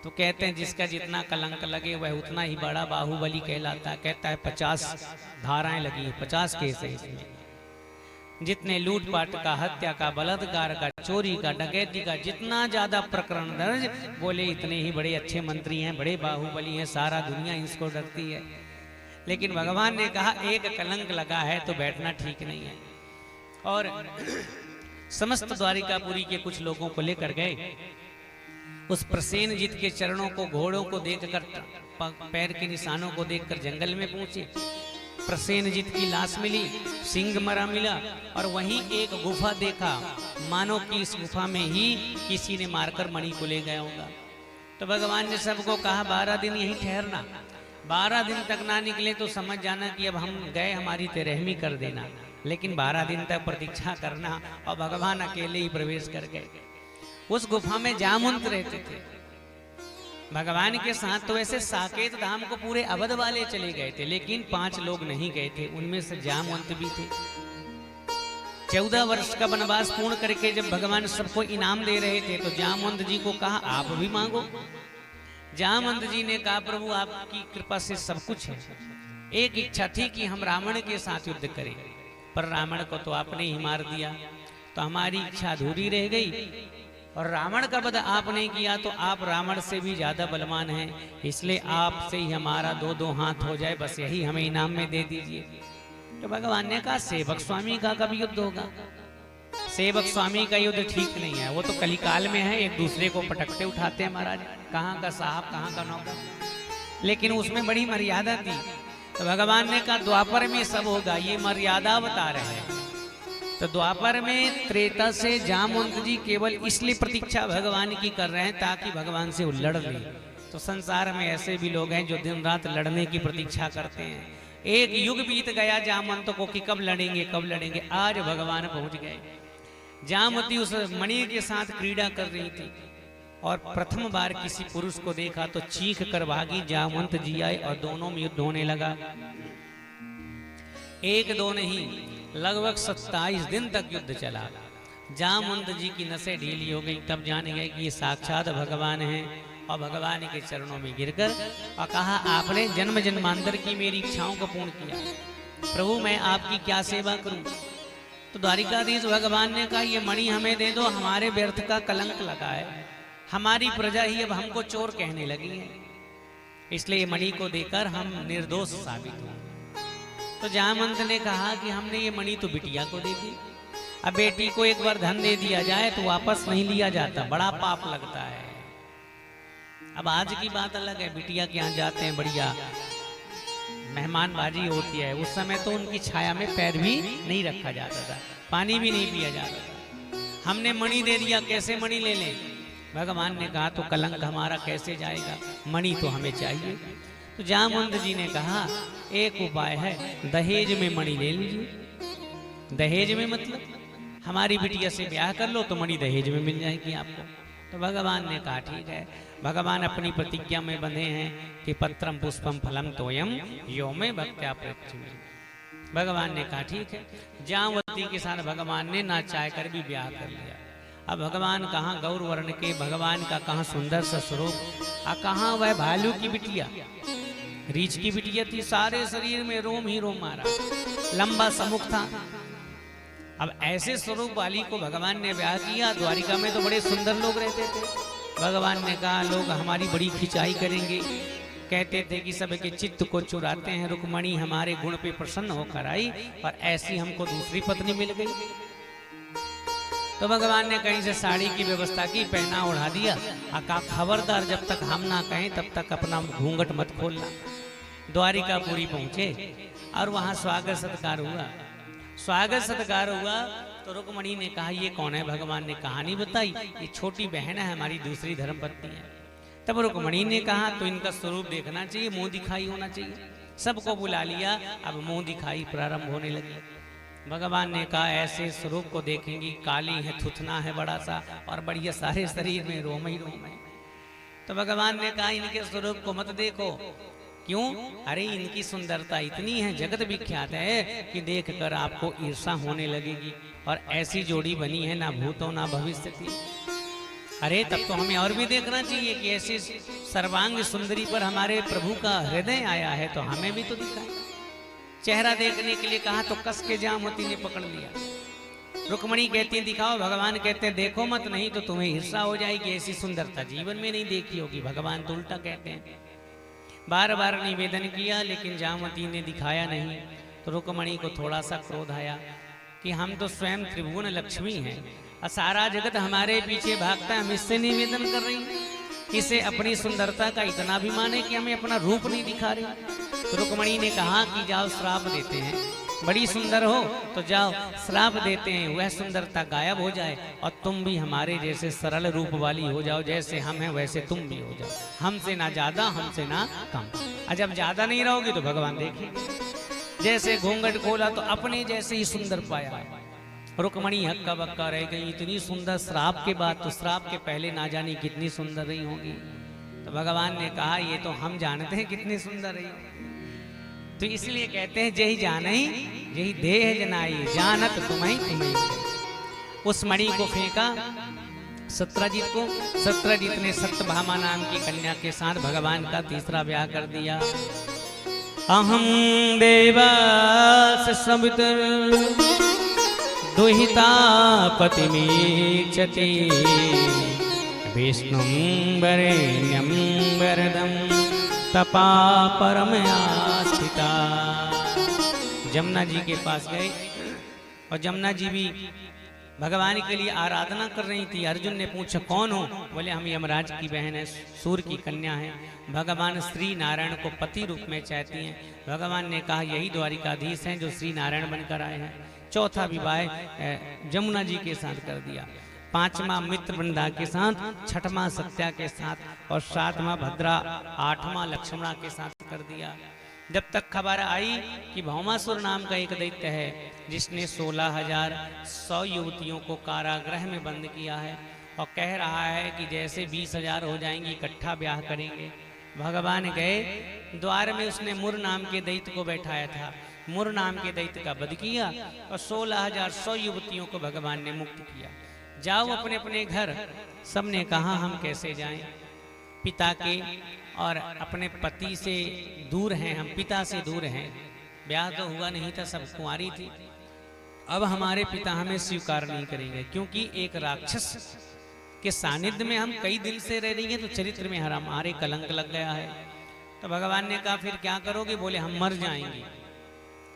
तो कहते हैं जिसका जितना कलंक लगे वह उतना ही बड़ा बाहुबली कहलाता है। कहता है 50 धाराएं लगी, 50 केस है इसमें। जितने लूटपाट का, हत्या का, बलात्कार का, चोरी का, डकैती का, जितना ज्यादा प्रकरण दर्ज, बोले इतने ही बड़े अच्छे मंत्री हैं, बड़े बाहुबली हैं, सारा दुनिया इसको डरती है। लेकिन भगवान ने कहा एक कलंक लगा है तो बैठना ठीक नहीं है। और समस्त द्वारिकापुरी के कुछ लोगों को लेकर गए, उस प्रसेनजीत के चरणों को, घोड़ों को देखकर, पैर के निशानों को देखकर जंगल में पहुंचे। प्रसेनजीत की लाश मिली, सिंह मरा मिला, और वहीं एक गुफा देखा, मानो कि इस गुफा में ही किसी ने मारकर मणि को ले गया होगा। तो भगवान ने सबको कहा 12 दिन यहीं ठहरना, 12 दिन तक ना निकले तो समझ जाना कि अब हम गए, हमारी तेरहमी कर देना। लेकिन 12 दिन तक प्रतीक्षा करना, और भगवान अकेले ही प्रवेश कर गए। उस गुफा में जामवंत रहते थे। भगवान के साथ तो ऐसे साकेत धाम को पूरे अवध वाले चले गए थे, लेकिन 5 लोग नहीं गए थे, उनमें से जामवंत भी थे। 14 वर्ष का वनवास पूर्ण करके जब भगवान सबको इनाम दे रहे थे तो जामवंत जी को कहा आप भी मांगो। जामवंत जी ने कहा प्रभु आपकी कृपा से सब कुछ है, एक इच्छा थी कि हम रावण के साथ युद्ध करें, पर रावण को तो आपने ही मार दिया, तो हमारी इच्छा अधूरी रह गई। और रावण का वध आपने किया तो आप रावण से भी ज्यादा बलवान हैं, इसलिए आपसे ही हमारा 2-2 हाथ हो जाए, बस यही हमें इनाम में दे दीजिए। तो भगवान ने कहा सेवक स्वामी का कभी युद्ध होगा? सेवक स्वामी का युद्ध ठीक नहीं है, वो तो कलिकाल में है, एक दूसरे को पटकते उठाते हैं महाराज, कहाँ का साहब कहाँ का नौकर। लेकिन उसमें बड़ी मर्यादा थी। तो भगवान ने कहा द्वापर में सब होगा, ये मर्यादा बता रहे हैं। तो द्वापर में त्रेता से जामवंत जी केवल इसलिए प्रतीक्षा भगवान की कर रहे हैं ताकि भगवान से वो लड़ ले। तो संसार में ऐसे भी लोग हैं जो दिन रात लड़ने की प्रतीक्षा करते हैं। एक युग बीत गया जामवंत को कि कब लड़ेंगे कब लड़ेंगे, आज भगवान पहुंच गए। जामवती उस मणि के साथ क्रीड़ा कर रही थी और प्रथम बार किसी पुरुष को देखा तो चीख कर भागी। जामवंत जी आए और दोनों में युद्ध होने लगा। एक दो नहीं, लगभग 27 दिन तक युद्ध चला। जामवंत जी की नसें ढीली हो गई, तब जान गए कि ये साक्षात भगवान हैं, और भगवान के चरणों में गिरकर और कहा आपने जन्म जन्मांतर की मेरी इच्छाओं को पूर्ण किया, प्रभु मैं आपकी क्या सेवा करूं? तो द्वारिकाधीश भगवान ने कहा ये मणि हमें दे दो, हमारे व्यर्थ का कलंक लगा है, हमारी प्रजा ही अब हमको चोर कहने लगी है, इसलिए ये मणि को देकर हम निर्दोष साबित हों। तो जामवंत ने कहा कि हमने ये मणि तो बिटिया को दे दी, अब बेटी को एक बार धन दे दिया जाए तो वापस नहीं लिया जाता, बड़ा पाप लगता है। अब आज की बात अलग है, बिटिया के यहाँ जाते हैं, बढ़िया मेहमानबाजी होती है, उस समय तो उनकी छाया में पैर भी नहीं रखा जाता था, पानी भी नहीं पिया जाता था। हमने मणि दे दिया, कैसे मणि ले लें? भगवान ने कहा तो कलंक हमारा कैसे जाएगा, मणि तो हमें चाहिए। तो जामवंत जी ने कहा एक उपाय है, दहेज में मणि ले लीजिए। दहेज में मतलब हमारी बिटिया से ब्याह कर लो तो मणि दहेज में मिल जाएगी आपको। तो भगवान ने कहा ठीक है। भगवान अपनी प्रतिज्ञा में बंधे हैं कि पत्रम पुष्पम फलम तोयम यो में भक्त्या पृथ्वी। भगवान ने कहा ठीक है। जामवती के साथ भगवान ने ना चाह कर भी ब्याह कर लिया। अब भगवान कहाँ गौर वर्ण के, भगवान का कहाँ सुंदर सा स्वरूप, और कहाँ वह भालू की बिटिया, रीछ की बिटिया थी, सारे शरीर में रोम ही रोम मारा, लंबा समुख था। अब ऐसे स्वरूप वाली को भगवान ने ब्याह किया। द्वारिका में तो बड़े सुंदर लोग रहते थे। भगवान ने कहा लोग हमारी बड़ी खिंचाई करेंगे, कहते थे कि सबके चित्त को चुराते हैं, रुक्मणी हमारे गुण पे प्रसन्न होकर आई और ऐसी हमको दूसरी पत्नी मिल गई। तो भगवान ने कहीं से साड़ी की व्यवस्था की, पहना ओढ़ा दिया, कहा खबरदार जब तक हम ना कहें तब तक अपना घूंघट मत खोलना। द्वारिकापुरी पहुंचे और वहां स्वागत सत्कार हुआ। स्वागत सत्कार हुआ तो रुक्मणी ने कहा ये कौन है? भगवान ने कहानी बताई, ये छोटी बहन है, हमारी दूसरी धर्मपत्नी है। तब रुक्मणी ने कहा तो इनका स्वरूप देखना चाहिए, मुंह दिखाई होना चाहिए। सबको बुला लिया, अब मुंह दिखाई प्रारंभ होने लगी। भगवान ने कहा ऐसे स्वरूप को देखेंगी, काली है, थुथना है बड़ा सा, और बढ़िया सारे शरीर में रोम ही रोम है। तो भगवान ने कहा इनके स्वरूप को मत देखो। क्यों? अरे इनकी सुंदरता इतनी है, जगत विख्यात है कि देखकर आपको ईर्षा होने लगेगी, और ऐसी जोड़ी बनी है ना भूतो ना भविष्य थी। अरे तब तो हमें और भी देखना चाहिए कि ऐसे सर्वांग सुंदरी पर हमारे प्रभु का हृदय आया है, तो हमें भी तो दिखाए। चेहरा देखने के लिए कहा तो कस के जामवती ने पकड़ लिया। रुक्मणी कहती है दिखाओ, भगवान कहते हैं देखो मत, नहीं तो तुम्हें ईर्ष्या हो जाएगी, ऐसी सुंदरता जीवन में नहीं देखी होगी। भगवान तो उल्टा कहते हैं। बार बार निवेदन किया लेकिन जामवती ने दिखाया नहीं, तो रुक्मणी को थोड़ा सा क्रोध आया कि हम तो स्वयं त्रिभुवन लक्ष्मी हैं और सारा जगत हमारे पीछे भागता है, हम इससे निवेदन कर रही हैं, इसे अपनी सुंदरता का इतना अभिमान है कि हमें अपना रूप नहीं दिखा रही। तो रुक्मणी ने कहा कि जाओ श्राप देते हैं, बड़ी सुंदर हो तो जाओ श्राप देते हैं, वह सुंदरता गायब हो जाए और तुम भी हमारे जैसे सरल रूप वाली हो जाओ, जैसे हम हैं वैसे तुम भी हो जाओ, हमसे ना ज्यादा हमसे ना कम। और जब ज्यादा नहीं रहोगे तो भगवान देखेंगे। जैसे घूंघट खोला तो अपने जैसे ही सुंदर पाया। रुक्मणी हक्का बक्का रह गई, इतनी सुंदर श्राप के बाद, तो श्राप के पहले ना जानी कितनी सुंदर रही होगी। तो भगवान ने कहा ये तो हम जानते हैं कितनी सुंदर रही, तो इसलिए कहते हैं जही जानई यही देह जनाई, जानत तुम्हें तुम्हें। उस मणि को फेंका सत्यजीत को। सत्यजीत ने सत्यभामा नाम की कन्या के साथ भगवान का तीसरा ब्याह कर दिया। अहम देवास सवितर दुहिता पतिमीक्षति विष्णुं वरेण्यं वरदं तपा परमया स्थिता। जमुना जी के पास गए और जमुना जी भी भगवान के लिए आराधना कर रही थी। अर्जुन ने पूछा कौन हो? बोले हम यमराज की बहन है, सूर्य की कन्या है। भगवान श्री नारायण को पति रूप में चाहती हैं। भगवान ने कहा यही द्वारिकाधीश हैं जो श्री नारायण बनकर आए हैं। चौथा विवाह जमुना जी के साथ कर दिया, पांचवा मित्र वृंदा के साथ, छठवां सत्या के साथ और सातवां भद्रा, आठवां लक्ष्मणा के साथ कर दिया। जब तक खबर आई कि भौमासुर नाम का एक दैत्य है जिसने 16,100 युवतियों को कारागृह में बंद किया है और कह रहा है कि जैसे 20,000 हो जाएंगी इकट्ठा ब्याह करेंगे। भगवान गए द्वार में, उसने मुर नाम के दैत्य को बैठाया था। मुर नाम के दैत्य का वध किया और 16,100 युवतियों को भगवान ने मुक्त किया। जाओ अपने अपने घर। सबने कहा हम कैसे जाएं, पिता के और अपने पति से दूर हैं, हम पिता से दूर हैं, ब्याह तो हुआ नहीं था, सब कुंवारी थी। अब हमारे पिता हमें स्वीकार नहीं करेंगे क्योंकि एक राक्षस के सानिध्य में हम कई दिन से रह रही हैं, तो चरित्र में हमारे कलंक लग गया है। तो भगवान ने कहा फिर क्या करोगे? बोले हम मर जाएंगे।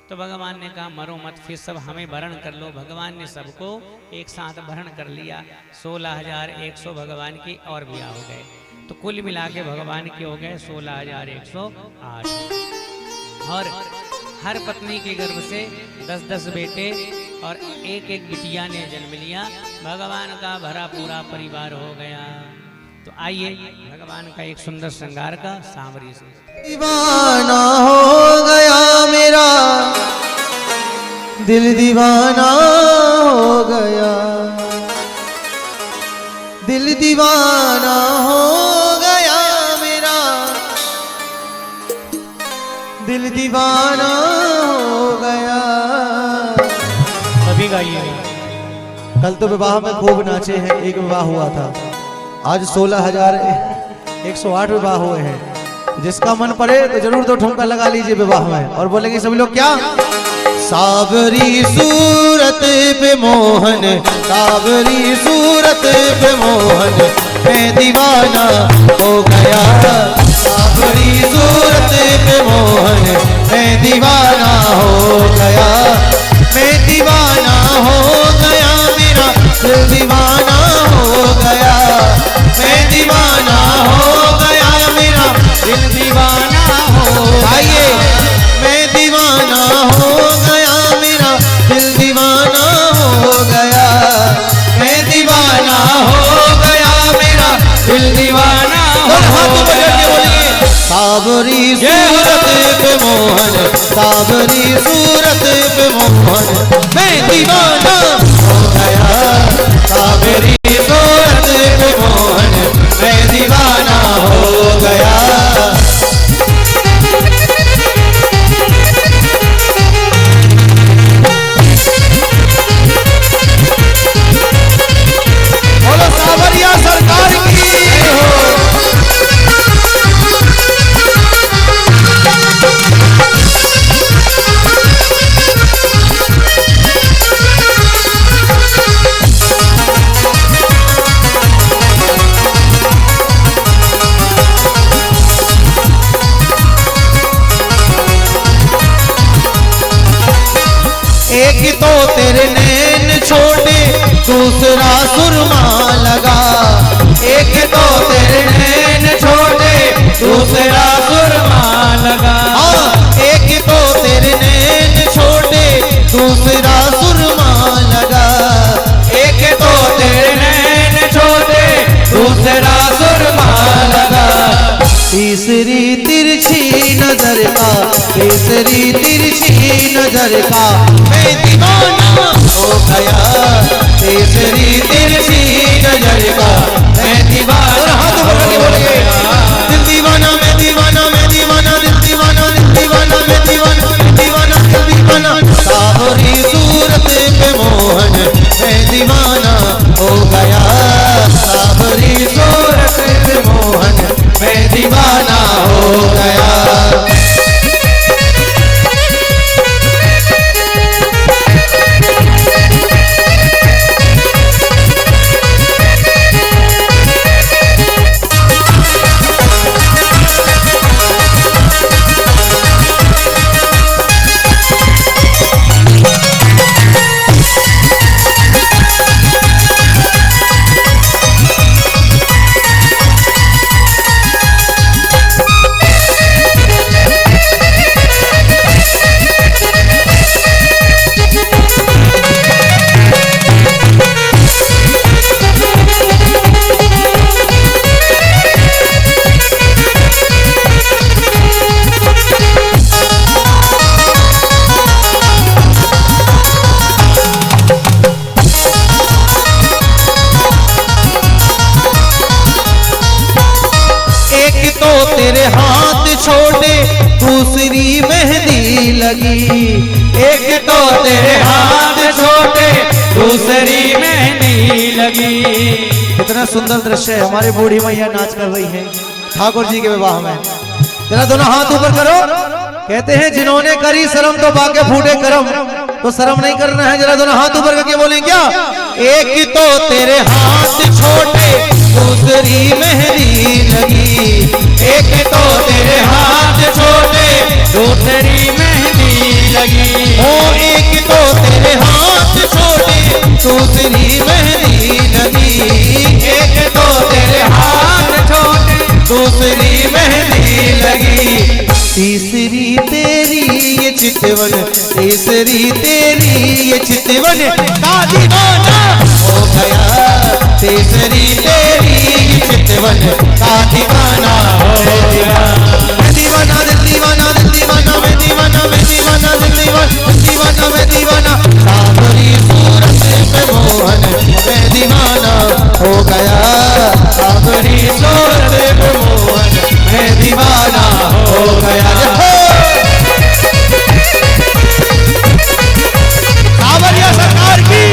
तो भगवान ने कहा मरो मत, फिर सब हमें वरण कर लो। भगवान ने सबको एक साथ वरण कर लिया। 16,100 भगवान के और ब्याह हो गए, तो कुल मिला के भगवान के हो गए 16,108। और हर पत्नी के गर्भ से 10-10 बेटे और एक एक बिटिया ने जन्म लिया। भगवान का भरा पूरा परिवार हो गया। तो आइए भगवान का एक सुंदर श्रृंगार का सांवरी से। दीवाना हो गया मेरा दिल, दीवाना हो गया दिल, दीवाना हो गया मेरा दिल, दीवाना हो गया। अभी गाइए। कल तो विवाह में खूब नाचे हैं, एक विवाह हुआ था। आज 16,108 विवाह हुए हैं। जिसका मन पड़े तो जरूर 2 ठुमका लगा लीजिए विवाह में और बोलेंगे सभी लोग क्या? सावरी सूरत पे मोहन, सावरी सूरत पे मोहन, मैं दीवाना हो गया। सावरी सूरत पे मोहन, मैं दीवाना हो गया। मैं दीवाना हो गया, मेरा दिल दीवाना हो गया। मैं दीवाना हो गया, मेरा दिल दीवाना हो। आइए, मैं दीवाना हो गया, मेरा दिल दीवाना हो गया। मैं दीवाना हो गया, मेरा दिल दीवाना हो गया। सावरी सूरत पे मोहन, सावरी सूरत पे मोहन, मैं दीवाना हो गया। सावरी सूरत पे मोहन, मैं दीवाना हो गया। बोलो सावरिया सरकार तेरे नैन छोटे दूसरा सुरमा लगा। एक तो तेरे नैन छोटे दूसरा सुरमा लगा। एक तो तेरे नैन छोटे दूसरा सुरमा लगा। एक तो तेरे नैन छोटे दूसरा सुरमा लगा। तीसरी तिरछी नजर का, तीसरी तिरछी नजर का मैं दीवाना हो गया। तीसरी तिरछी नजर का मैं दीवाना। हाथ ऊपर करके बोलेंगे, दिल दीवाना मैं दीवाना, मैं दीवाना दिल दीवाना, दिल दीवाना मैं दीवाना, दीवाना दिल दीवाना। सावरी सूरत पे मोहन मैं दीवाना हो गया। सावरी सूरत पे मोहन मैं दीवाना हो गया। तेरे हाथ छोटे दूसरी मेहंदी लगी। एक तो तेरे हाथ छोटे दूसरी मेहंदी लगी। कितना सुंदर दृश्य है। हमारी बूढ़ी मैया नाच कर रही है ठाकुर जी के विवाह में। जरा दोनों हाथ ऊपर करो। कहते हैं जिन्होंने करी शर्म तो बाके फूटे करम, तो शर्म नहीं करना है। जरा दोनों हाथ ऊपर करके बोलें क्या? एक तो तेरे हाथ छोटे दूसरी मेहंदी लगी। एक तो तेरे हाथ छोटे दूसरी मेहंदी लगी। ओ एक तो तेरे हाथ छोटे दूसरी मेहंदी लगी। एक तो तेरे हाथ छोटे दूसरी मेहंदी लगी। तीसरी तेरी ये चितवन, तीसरी तेरी ये चितवन का दीवाना हो गया। तीसरी तेरी ये चितवन का दीवाना हो गया। मैं दीवाना दिल दीवाना, दिल दीवाना मैं दीवाना, मैं दीवाना दिल दीवाना, दीवाना मैं दीवाना। सावरी सूरत पे मोहन मैं दीवाना हो गया। सावरी सूरत पे मोहन मैं दीवाना हो गया। सावरिया सरकार की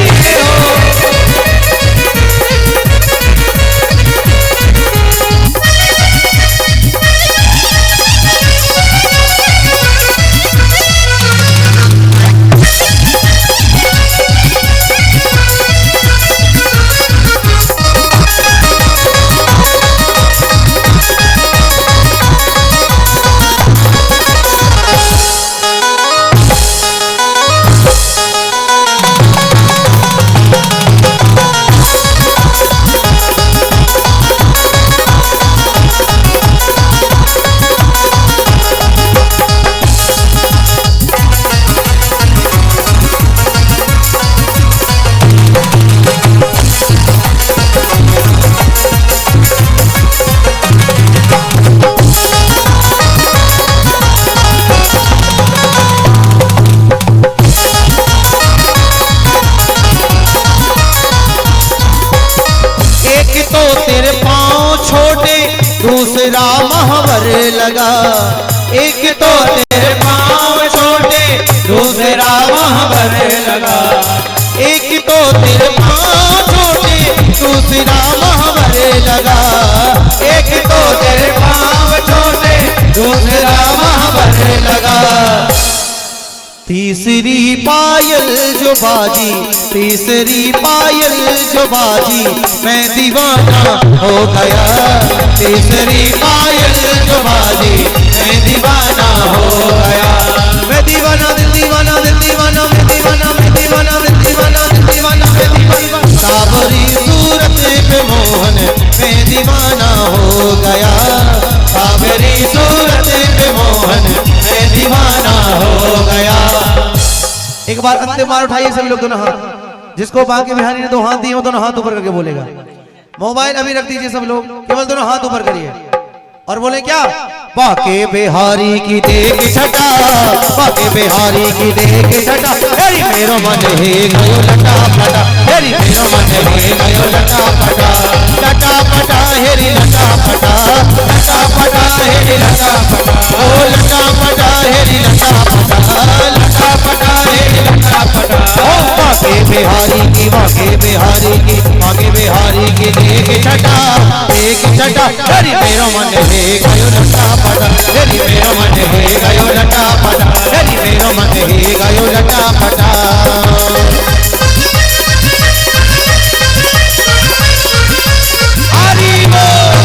दूसरा महवर लगा। एक तो तेरे पाँव छोटे दूसरा महवर लगा। एक तो तेरे पाँव छोटे दूसरा महवर लगा। एक तो तेरे पाँव छोटे दूसरा महवर लगा। तीसरी पायल जो बाजी, तीसरी पायल जो बाजी मैं दीवाना हो गया। तीसरी पायल जो बाजी मैं दीवाना हो गया। मैं दीवाना दिल दीवाना, दिल दीवाना मैं दीवाना, मैं दीवाना दिल दीवाना। दीवाना हो गया, सागरी सूरत पे मोहन मैं दीवाना हो गया। एक बार अंतिम बार उठाइए सभी लोग दोनों हाथ, जिसको बांके बिहारी ने दो हाथ दिए वो दोनों हाथ ऊपर करके बोलेगा। मोबाइल अभी रख दीजिए सब लोग, केवल दोनों हाथ ऊपर करिए और बोले क्या, बाके बिहारी की देख छटा, बाके बिहारी की देख छटा, हेरी मेरो मन है गयो लटा फटा, हेरी मेरो मन है गयो लटा फटा, लटा फटा हेरी लटा फटा, लटा फटा हेरी लटा फटा, ओ लटा फटा हेरी लटा फटा, लटा फटा हेरी लटा फटा। ओ बाके बिहारी की, बाके बिहारी की, बाके बिहारी की देख छटा, देख छटा, हेरी मेरो मन है गयो लटा फटा, हेरी मेरो मन है गयो लटा फटा, हेरी मेरो मन है गयो लटा फटा। हरि बोल।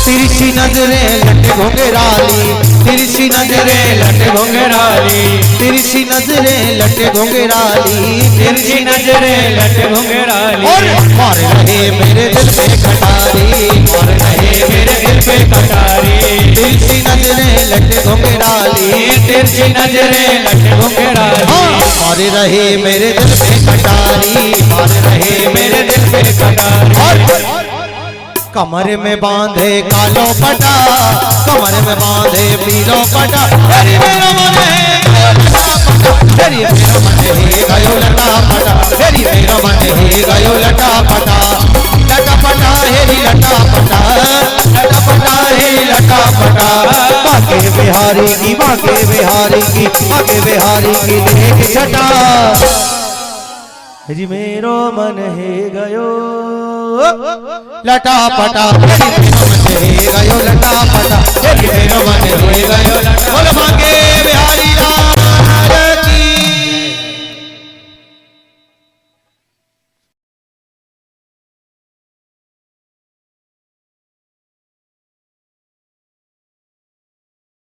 तिरछी नजरें लट घुंघराली, तिरछी नजरें लट घुंघराली, तिरछी नजरें लट घुंघराली, तिरछी नजरें लट घुंघराली, और मार रहे मेरे दिल पे कटारी, मार रहे मेरे दिल पे कटारी। तिरछी नजरें लट घुंघराली, तिरछी नजरें लट घुंघराली, मार रहे मेरे दिल पे कटारी, मार रहे मेरे दिल पे कटारी। और कमर में बांधे कालो पटा, कमर में बांधे पीलो पटा, हरी मेरा मन है गयो लटा पटा, हरी मेरा मन है गयो लटा पटा, हरी मेरा मन है गयो लटा पटा, लटा पटा हेरी लटा पटा, लटा पटा हेरी लटा पटा। बाके बिहारी की, बाके बिहारी की, बाके बिहारी की देख छटा, हरी मेरो मन है गयो लटा पटा, हरी मेरो मन है गयो लटा पटा, हरी मेरो मन है गयो लटा। बोल बाके बिहारी